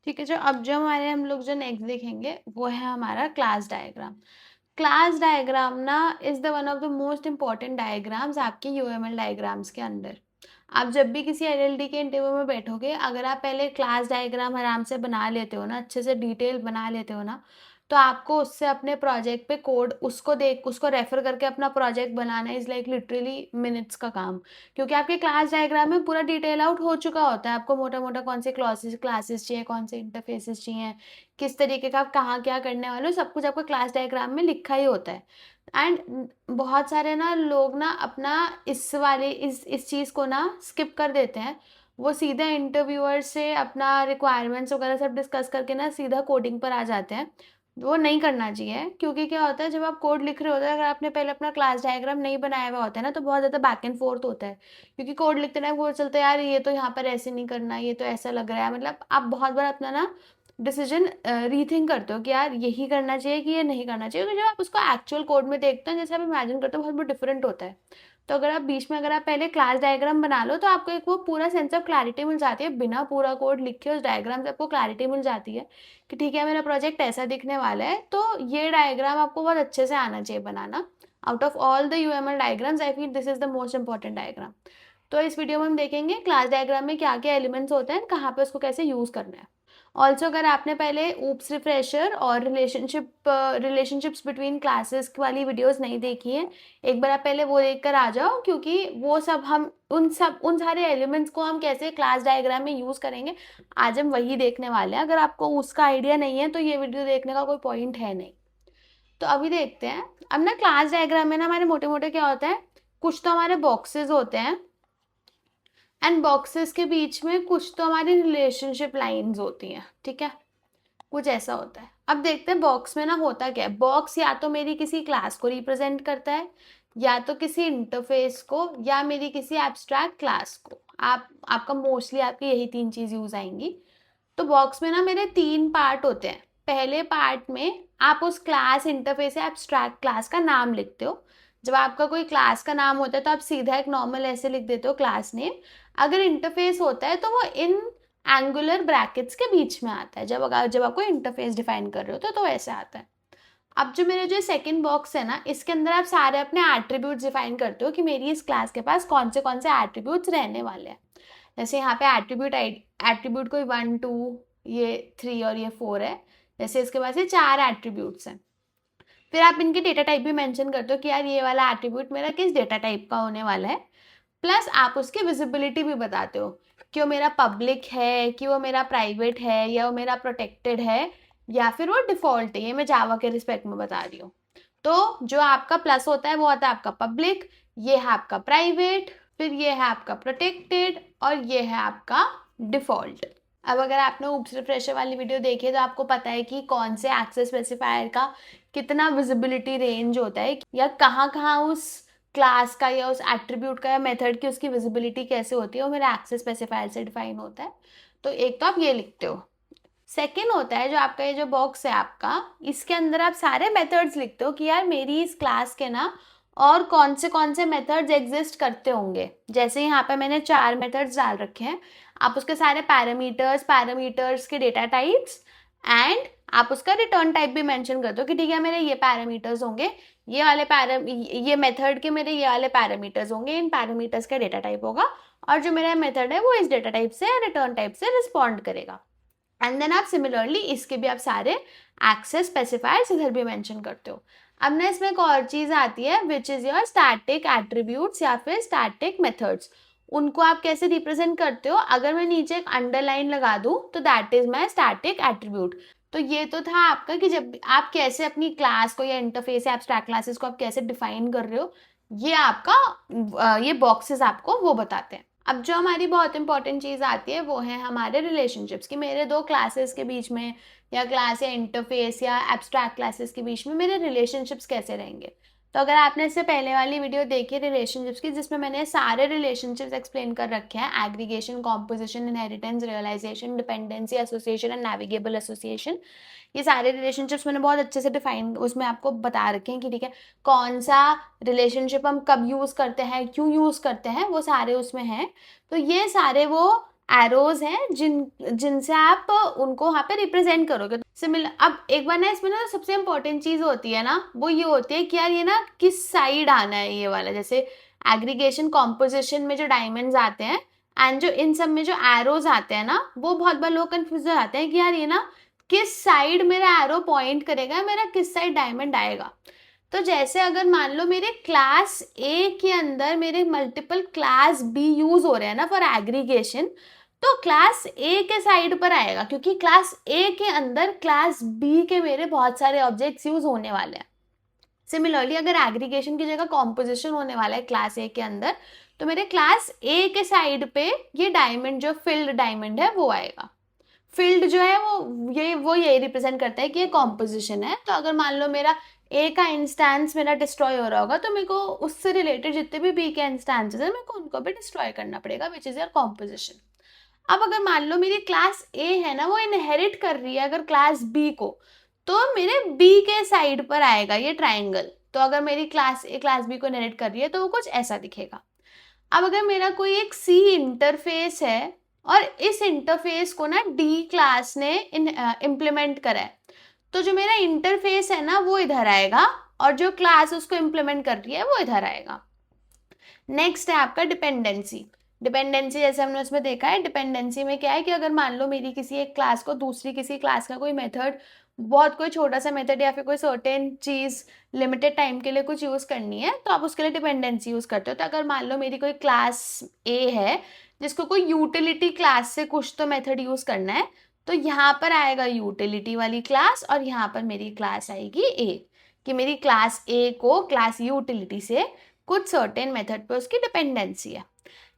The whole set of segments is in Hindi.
ठीक है, जो अब जो हमारे हम लोग जो नेक्स्ट देखेंगे वो है हमारा क्लास डायग्राम। क्लास डायग्राम ना is the one of the most important diagrams आपके यूएमएल डायग्राम्स के अंदर। आप जब भी किसी एलएलडी के इंटरव्यू में बैठोगे, अगर आप पहले क्लास डायग्राम आराम से बना लेते हो ना, अच्छे से डिटेल बना लेते हो ना, तो आपको उससे अपने प्रोजेक्ट पे कोड उसको रेफर करके अपना project banana is like literally minutes का काम। क्योंकि आपके क्लास डायग्राम में पूरा डिटेल आउट हो चुका होता है, आपको मोटा मोटा कौन से क्लासेस चाहिए, कौन से इंटरफेसेस चाहिए, किस तरीके का आप कहाँ क्या करने वाले हो, सब कुछ आपका क्लास डायग्राम में लिखा ही होता है। एंड बहुत सारे ना लोग ना अपना इस चीज़ को ना स्किप कर देते हैं। वो सीधा इंटरव्यूअर से अपना रिक्वायरमेंट्स वगैरह सब डिस्कस करके ना सीधा कोडिंग पर आ जाते हैं। वो नहीं करना चाहिए, क्योंकि क्या होता है जब आप कोड लिख रहे होते हैं, अगर आपने पहले अपना क्लास डायग्राम नहीं बनाया हुआ होता है ना, तो बहुत ज़्यादा बैक एंड फोर्थ होता है। क्योंकि कोड लिखते टाइम वो चलता है, यार ये तो यहाँ पर ऐसे नहीं करना, ये तो ऐसा लग रहा है, मतलब आप बहुत बार अपना ना डिसीजन रीथिंक करते हो कि यार यही करना चाहिए कि ये नहीं करना चाहिए। क्योंकि जब आप उसको एक्चुअल कोड में देखते हो, जैसे आप इमेजिन करते हो, बहुत बहुत डिफरेंट होता है। तो अगर आप बीच में अगर आप पहले क्लास डायग्राम बना लो, तो आपको एक वो पूरा सेंस ऑफ क्लैरिटी मिल जाती है। बिना पूरा कोड लिखे उस डायग्राम से आपको क्लैरिटी मिल जाती है कि ठीक है, मेरा प्रोजेक्ट ऐसा दिखने वाला है, तो ये डायग्राम आपको बहुत अच्छे से आना चाहिए बनाना। Out of all the UML diagrams, I feel this is the most important diagram. तो इस वीडियो में हम देखेंगे क्लास डायग्राम में क्या क्या एलिमेंट्स होते हैं, कहाँ पे उसको कैसे यूज़ करना है। ऑल्सो अगर आपने पहले ऊप्स रिफ्रेशर और रिलेशनशिप्स बिटवीन क्लासेस वाली वीडियोस नहीं देखी है, एक बार आप पहले वो देख कर आ जाओ। क्योंकि वो सब हम उन सारे एलिमेंट्स को हम कैसे क्लास डायग्राम में यूज़ करेंगे, आज हम वही देखने वाले हैं। अगर आपको उसका आइडिया नहीं है तो ये वीडियो देखने का कोई पॉइंट है नहीं। तो अभी देखते हैं। अब ना क्लास डायग्राम में ना हमारे मोटे मोटे क्या होता है, कुछ तो हमारे बॉक्सेस होते हैं, एंड बॉक्सेस के बीच में कुछ तो हमारी रिलेशनशिप लाइंस होती हैं। ठीक है, कुछ ऐसा होता है। अब देखते हैं बॉक्स में ना होता क्या है। बॉक्स या तो मेरी किसी क्लास को रिप्रेजेंट करता है, या तो किसी इंटरफेस को, या मेरी किसी एब्स्ट्रैक्ट क्लास को। आपका मोस्टली आपकी यही तीन चीज यूज आएंगी। तो बॉक्स में ना मेरे तीन पार्ट होते हैं। पहले पार्ट में आप उस क्लास, इंटरफेस या एब्स्ट्रैक्ट क्लास का नाम लिखते हो। जब आपका कोई क्लास का नाम होता है तो आप सीधा एक नॉर्मल ऐसे लिख देते हो, क्लास नेम। अगर इंटरफेस होता है तो वो इन एंगुलर ब्रैकेट्स के बीच में आता है। जब आपको इंटरफेस डिफाइन कर रहे हो तो ऐसे आता है। अब जो मेरे जो सेकंड बॉक्स है ना, इसके अंदर आप सारे अपने एट्रीब्यूट्स डिफाइन करते हो कि मेरी इस क्लास के पास कौन से एट्रीब्यूट्स रहने वाले हैं। जैसे यहाँ पे एट्रीब्यूट कोई 1 2 ये 3 और ये 4 है। जैसे इसके पास ये 4 एट्रीब्यूट्स हैं। फिर आप इनके डेटा टाइप भी मेंशन करते हो कि यार ये वाला एट्रीब्यूट मेरा किस डेटा टाइप का होने वाला है। प्लस आप उसकी विजिबिलिटी भी बताते हो कि वो मेरा पब्लिक है, कि वो मेरा प्राइवेट है, या वो मेरा प्रोटेक्टेड है, या फिर वो डिफॉल्ट है। ये मैं जावा के रिस्पेक्ट में बता रही हूँ। तो जो आपका प्लस होता है वो होता है आपका पब्लिक, ये है आपका प्राइवेट, फिर ये है आपका प्रोटेक्टेड, और ये है आपका डिफॉल्ट। अब अगर आपने ऊप्स रिफ्रेशर वाली वीडियो देखी है तो आपको पता है कि कौन से एक्सेस स्पेसिफायर का कितना विजिबिलिटी रेंज होता है, या कहाँ कहाँ उस क्लास का या उस एट्रीब्यूट का या मेथड की उसकी विजिबिलिटी कैसे होती है, वो मेरा एक्सेस स्पेसिफायर से डिफाइन होता है। तो एक तो आप ये लिखते हो। सेकेंड होता है जो आपका ये जो बॉक्स है आपका, इसके अंदर आप सारे मेथड्स लिखते हो कि यार मेरी इस क्लास के ना और कौन से मेथड्स एग्जिस्ट करते होंगे। जैसे यहाँ पे मैंने 4 मेथड्स डाल रखे हैं। आप उसके सारे पैरामीटर्स के डेटा टाइप्स, एंड आप उसका रिटर्न टाइप भी मेंशन कर दो कि ठीक है मेरे ये पैरामीटर्स होंगे, ये मेथड के मेरे ये वाले पैरामीटर्स होंगे, इन पैरामीटर्स का डेटा टाइप होगा, और जो मेरा मेथड है वो इस डेटा टाइप से रिटर्न टाइप से रिस्पॉन्ड करेगा। एंड देन आप सिमिलरली इसके भी आप सारे एक्सेस स्पेसिफायर्स इधर भी मेंशन करते हो। अब ना इसमें एक और चीज आती है which is your static attributes या फिर स्टैटिक मेथड्स। उनको आप कैसे रिप्रेजेंट करते हो। अगर मैं नीचे एक अंडरलाइन लगा दूं तो that is my static attribute. तो ये तो था आपका कि जब आप कैसे अपनी क्लास को या इंटरफेस या एब्स्ट्रैक्ट क्लासेस को आप कैसे डिफाइन कर रहे हो, ये आपका ये बॉक्सेस आपको वो बताते हैं। अब जो हमारी बहुत इंपॉर्टेंट चीज़ आती है वो है हमारे रिलेशनशिप्स, कि मेरे दो क्लासेस के बीच में, या क्लास या इंटरफेस या एब्स्ट्रैक्ट क्लासेस के बीच में मेरे रिलेशनशिप्स कैसे रहेंगे। तो अगर आपने इससे पहले वाली वीडियो देखी रिलेशनशिप्स की, जिसमें मैंने सारे रिलेशनशिप्स एक्सप्लेन कर रखे हैं, aggregation, composition, inheritance, realization, dependency, association and navigable association, ये सारे रिलेशनशिप्स मैंने बहुत अच्छे से डिफाइन उसमें आपको बता रखे हैं कि ठीक है कौन सा रिलेशनशिप हम कब यूज़ करते हैं, क्यों यूज़ करते हैं, वो सारे उसमें हैं। तो ये सारे वो एरोज हैं जिनसे आप उनको वहाँ पे रिप्रेजेंट करोगे। सिमिलर, अब एक बार ना इसमें ना सबसे इंपॉर्टेंट चीज होती है ना, वो ये होती है कि यार ये ना किस साइड आना है ये वाला। जैसे एग्रीगेशन कॉम्पोजिशन में जो डायमंड्स आते हैं एंड जो इन सब में जो एरोज आते हैं ना, वो बहुत बार लोग कंफ्यूज हो जाते हैं कि यार ये ना किस साइड मेरा एरो पॉइंट करेगा, मेरा किस साइड डायमंड आएगा। तो जैसे अगर मान लो मेरे क्लास ए के अंदर मेरे मल्टीपल क्लास बी यूज हो रहे हैं ना फॉर एग्रीगेशन, तो क्लास ए के साइड पर आएगा, क्योंकि क्लास ए के अंदर क्लास बी के मेरे बहुत सारे ऑब्जेक्ट्स यूज होने वाले हैं। सिमिलरली अगर एग्रीगेशन की जगह कॉम्पोजिशन होने वाला है क्लास ए के अंदर, तो मेरे क्लास ए के साइड पे ये डायमंड जो फिल्ड डायमंड है वो आएगा। फील्ड जो है वो यही रिप्रेजेंट करता है कि ये कॉम्पोजिशन है। तो अगर मान लो मेरा ए का इंस्टेंस मेरा डिस्ट्रॉय हो रहा होगा, तो मेरे को उससे रिलेटेड जितने भी बी के इंस्टेंसेस है मेरे को उनको भी डिस्ट्रॉय करना पड़ेगा, विच इज योर कॉम्पोजिशन। अब अगर मान लो मेरी क्लास ए है ना, वो इनहेरिट कर रही है अगर क्लास बी को, तो मेरे बी के साइड पर आएगा ये ट्राइंगल। तो अगर मेरी क्लास ए क्लास बी को इनहेरिट कर रही है तो वो कुछ ऐसा दिखेगा। अब अगर मेरा कोई एक सी इंटरफेस है और इस इंटरफेस को ना डी क्लास ने इम्प्लीमेंट करा है, तो जो मेरा इंटरफेस है ना वो इधर आएगा और जो क्लास उसको इम्प्लीमेंट कर रही है वो इधर आएगा। नेक्स्ट है आपका डिपेंडेंसी। डिपेंडेंसी जैसे हमने उसमें देखा है, डिपेंडेंसी में क्या है कि अगर मान लो मेरी किसी एक क्लास को दूसरी किसी क्लास का कोई मेथड, बहुत कोई छोटा सा मेथड या फिर कोई सर्टेन चीज लिमिटेड टाइम के लिए कुछ यूज करनी है, तो आप उसके लिए डिपेंडेंसी यूज करते हो। तो अगर मान लो मेरी कोई क्लास ए है जिसको कोई यूटिलिटी क्लास से कुछ तो मेथड यूज करना है, तो यहाँ पर आएगा यूटिलिटी वाली क्लास और यहाँ पर मेरी क्लास आएगी ए, कि मेरी क्लास ए को क्लास यूटिलिटी से कुछ सर्टेन मेथड पे उसकी डिपेंडेंसी है।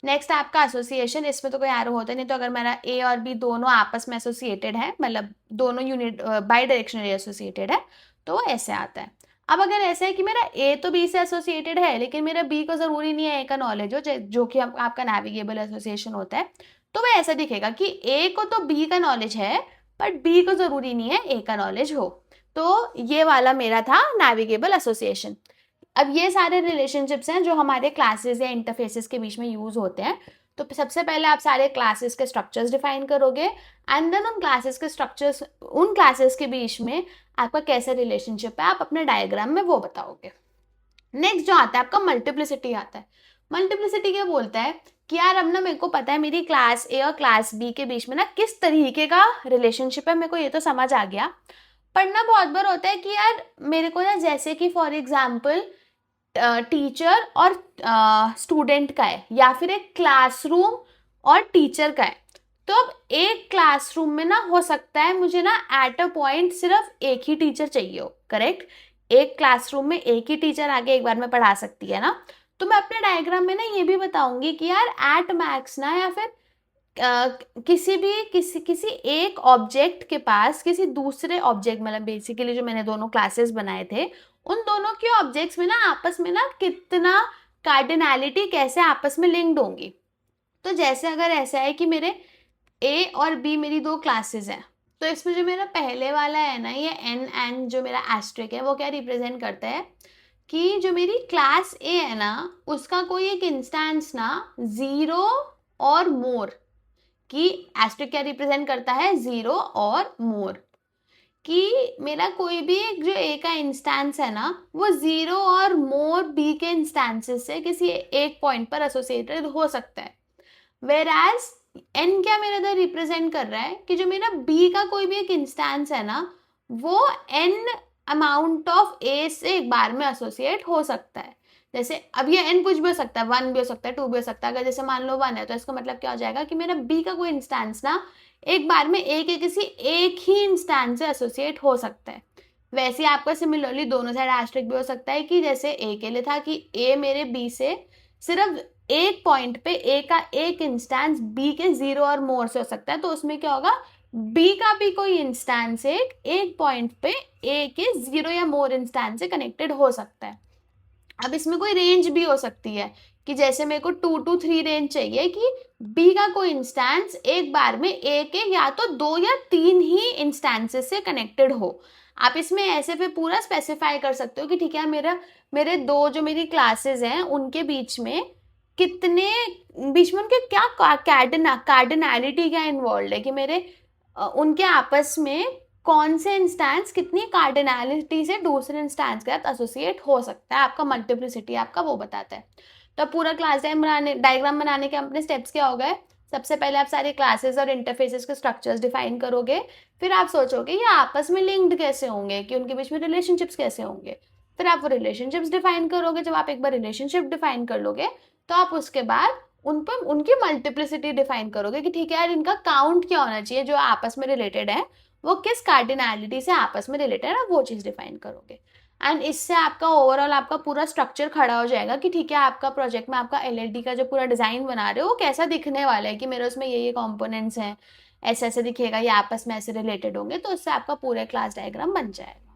नेक्स्ट आपका एसोसिएशन, इसमें तो कोई एरो होता नहीं, तो अगर मेरा ए और बी दोनों आपस में एसोसिएटेड है, मतलब दोनों यूनिट बाई डायरेक्शनली एसोसिएटेड है, तो वो ऐसे आता है। अब अगर ऐसा है कि मेरा ए तो बी से एसोसिएटेड है लेकिन मेरा बी को जरूरी नहीं है ए का नॉलेज हो, जो कि आपका नेविगेबल एसोसिएशन होता है, तो वह ऐसा दिखेगा कि ए को तो बी का नॉलेज है बट बी को जरूरी नहीं है ए का नॉलेज हो। तो ये वाला मेरा था नेविगेबल एसोसिएशन। अब ये सारे रिलेशनशिप्स हैं जो हमारे क्लासेस या इंटरफेसेस के बीच में यूज होते हैं। तो सबसे पहले आप सारे क्लासेस के स्ट्रक्चर्स डिफाइन करोगे एंड देन उन क्लासेस के स्ट्रक्चर्स, उन क्लासेस के बीच में आपका कैसा रिलेशनशिप है आप अपने डायग्राम में वो बताओगे। नेक्स्ट जो आता है आपका मल्टीप्लिसिटी आता है। मल्टीप्लिसिटी क्या बोलता है कि यार अब ना मेरे को पता है मेरी क्लास ए और क्लास बी के बीच में ना किस तरीके का रिलेशनशिप है, मेरे को ये तो समझ आ गया। पर ना बहुत बार होता है कि यार मेरे को ना, जैसे कि फॉर एग्जाम्पल टीचर और स्टूडेंट का है या फिर एक क्लासरूम और टीचर का है, तो अब एक क्लासरूम में ना हो सकता है मुझे ना एट अ पॉइंट सिर्फ एक ही टीचर चाहिए हो, करेक्ट। एक क्लासरूम में एक ही टीचर आगे एक बार में पढ़ा सकती है ना। तो मैं अपने डायग्राम में ना ये भी बताऊंगी कि यार एट मैक्स ना, या फिर किसी एक ऑब्जेक्ट के पास किसी दूसरे ऑब्जेक्ट, मतलब बेसिकली जो मैंने दोनों क्लासेस बनाए थे उन दोनों के ऑब्जेक्ट्स में ना आपस में ना कितना कार्डिनैलिटी कैसे आपस में लिंक्ड होंगी। तो जैसे अगर ऐसा है कि मेरे ए और बी मेरी दो क्लासेस हैं, तो इसमें जो मेरा पहले वाला है ना, ये एन जो मेरा एस्ट्रिक है वो क्या रिप्रेजेंट करता है कि जो मेरी क्लास ए है ना उसका कोई एक इंस्टेंस ना 0 और मोर, कि एस्ट्रिक क्या रिप्रेजेंट करता है 0 और मोर, कि मेरा कोई भी एक जो ए का इंस्टेंस है ना वो 0 और मोर बी के इंस्टेंसेस से किसी एक पॉइंट पर एसोसिएटेड हो सकता है। वेर एज एन क्या मेरा इधर रिप्रेजेंट कर रहा है कि जो मेरा बी का कोई भी एक इंस्टेंस है ना वो एन अमाउंट ऑफ ए से एक बार में एसोसिएट हो सकता है। जैसे अब ये एन कुछ भी हो सकता है, 1 भी हो सकता है, 2 भी हो सकता है। अगर जैसे मान लो 1 है तो इसका मतलब क्या हो जाएगा कि मेरा बी का कोई इंस्टेंस ना एक बार में ए के किसी एक ही इंस्टेंस से एसोसिएट हो सकता है। वैसे आपका सिमिलरली दोनों साइड एस्ट्रिक भी हो सकता है कि जैसे ए के लिए था कि ए मेरे बी से सिर्फ एक पॉइंट पे ए का एक इंस्टेंस बी के 0 और मोर से हो सकता है, तो उसमें क्या होगा बी का भी कोई इंस्टेंस एक पॉइंट पे ए के 0 या मोर इंस्टेंस से कनेक्टेड हो सकता है। अब इसमें कोई रेंज भी हो सकती है कि जैसे मेरे को 2 to 3 रेंज चाहिए कि बी का कोई इंस्टेंस एक बार में ए के या तो 2 या 3 ही इंस्टेंसेस से कनेक्टेड हो। आप इसमें ऐसे फिर पूरा स्पेसिफाई कर सकते हो कि ठीक है मेरे दो जो मेरी क्लासेस हैं उनके बीच में कितने बीच में उनके क्या कार्डिनैलिटी क्या इन्वॉल्व है कि मेरे उनके आपस में कौन से इंस्टेंस कितनी कार्डिनैलिटी से दूसरे इंस्टेंस के साथ एसोसिएट हो सकता है, आपका मल्टीप्लिसिटी आपका वो बताता है। तो पूरा क्लास डायग्राम बनाने के अपने स्टेप्स क्या हो गए? सबसे पहले आप सारे क्लासेस और इंटरफेसेस के स्ट्रक्चर्स डिफाइन करोगे, फिर आप सोचोगे ये आपस में लिंक्ड कैसे होंगे, कि उनके बीच में रिलेशनशिप्स कैसे होंगे, फिर आप वो रिलेशनशिप्स डिफाइन करोगे। जब आप एक बार रिलेशनशिप डिफाइन कर लोगे तो आप उसके बाद उन पर उनकी मल्टीप्लिसिटी डिफाइन करोगे कि ठीक है यार इनका काउंट क्या होना चाहिए जो आपस में रिलेटेड है, वो किस कार्डिनैलिटी से आपस में रिलेटेड है, वो चीज़ डिफाइन करोगे। एंड इससे आपका ओवरऑल आपका पूरा स्ट्रक्चर खड़ा हो जाएगा कि ठीक है आपका प्रोजेक्ट में आपका एलएलडी का जो पूरा डिज़ाइन बना रहे हो वो कैसा दिखने वाला है, कि मेरे उसमें ये कंपोनेंट्स हैं, ऐसे ऐसे दिखेगा, ये आपस में ऐसे रिलेटेड होंगे, तो उससे आपका पूरा क्लास डायग्राम बन जाएगा।